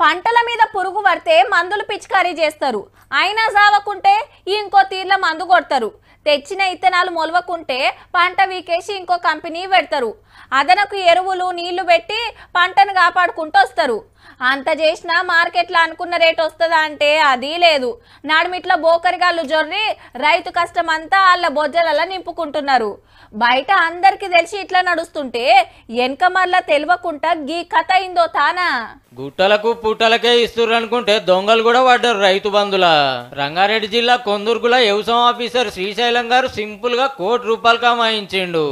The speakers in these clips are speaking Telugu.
పంటల మీద పురుగు పడితే మందులు పిచికారీ చేస్తారు. అయినా సావకుంటే ఇంకో తీర్ల మందు కొడతారు. తెచ్చిన ఇత్తనాలు మొలవకుంటే పంట వీకేసి ఇంకో కంపెనీ పెడతారు. అదనకు ఎరువులు నీళ్లు పెట్టి పంటను కాపాడుకుంటూ వస్తారు. అంత చేసినా మార్కెట్లో అనుకున్న రేట్ వస్తుందా అంటే అది లేదు. నడుమిట్ల బోకరిగాళ్ళు జొర్రి రైతు కష్టం అంతా వాళ్ళ బొజ్జలలా నింపుకుంటున్నారు. బయట అందరికి తెలిసి ఇట్లా నడుస్తుంటే వెనక మళ్ళా తెలియకుండా గీ కథ అయిందో తానా. గుట్టలకు పుట్టలకే ఇస్తుర్రు అనుకుంటే దొంగలు కూడా పడ్డారు రైతు బంధుల. రంగారెడ్డి జిల్లా కొందుర్గుల వ్యవసాయ ఆఫీసర్ శ్రీశైలం గారు సింపుల్ గా ₹1,00,00,000 కమాయించిండు.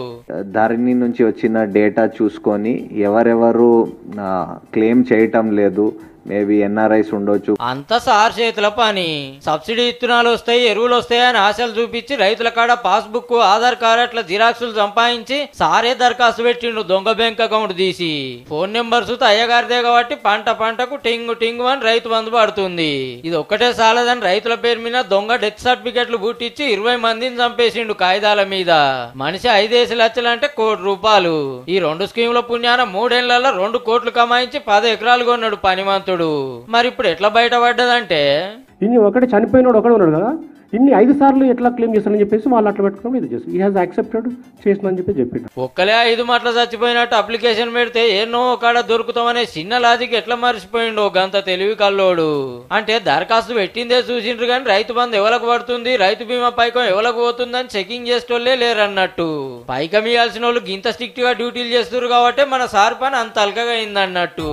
ధరణి నుంచి వచ్చిన డేటా చూసుకొని ఎవరెవరు క్లెయిమ్ చేయటం లేదు, మేబీ ఎన్ఆర్ఐస్ ఉండొచ్చు, అంత సార్ చేతుల పని. సబ్సిడీ ఇత్తనాలు వస్తాయి, ఎరువులు వస్తాయి అని ఆశలు చూపించి రైతుల కాడ పాస్బుక్, ఆధార్ కార్డు అట్లా జిరాక్సులు సంపాదించి సారే దరఖాస్తు పెట్టిండు దొంగ బ్యాంక్ అకౌంట్ తీసి. ఫోన్ నెంబర్స్ అయ్యగారిదే కాబట్టి పంటకు టింగు టింగు అని రైతు బంధు పడుతుంది. ఇది ఒక్కటే సాలదని రైతుల పేరు మీద దొంగ డెత్ సర్టిఫికెట్లు పుట్టించి 20 మందిని చంపేసిండు కాగితాల మీద. మనిషి 5 లక్షలు అంటే ₹1,00,00,000. ఈ 2 స్కీముల పుణ్యాన 3 ఏళ్లలో 2 కోట్లు కమాయించి 10 ఎకరాలు కొన్నాడు పనిమంతుడు. మరి ఇప్పుడు ఎట్లా బయటపడ్డదంటే ఇన్ని ఒకటి చనిపోయినాడు ఒకడే ఉన్నాడు కదా, ఇన్ని 5 సార్లు ఎట్లా క్లెయిమ్ చేస్తారని చెప్పేసి వాళ్ళు అట్లా పెట్టుకుని ఇది చేసి హాజ్ యాక్సెప్టెడ్ చేసినని చెప్పిండు. ఒక్కలే 5 మాటలు చచ్చిపోయినట్టు అప్లికేషన్ పెడితే ఎన్నో కాడ దొరుకుతామనే చిన్న లాజిక్ ఎట్లా మర్చిపోయిండు గంత తెలివి కల్లోడు. అంటే దరఖాస్తు పెట్టిందే చూసిండ్రు కానీ రైతు బంధు ఎవరికి పడుతుంది, రైతు బీమా పైకం ఎవరికి పోతుందని చెకింగ్ చేసేటోళ్లే లేరన్నట్టు. పైకం ఇవ్వాల్సిన వాళ్ళు ఇంత స్ట్రిక్ట్ గా డ్యూటీలు చేస్తున్నారు కాబట్టి మన సార్ పని అంత అల్కగా అయిందన్నట్టు.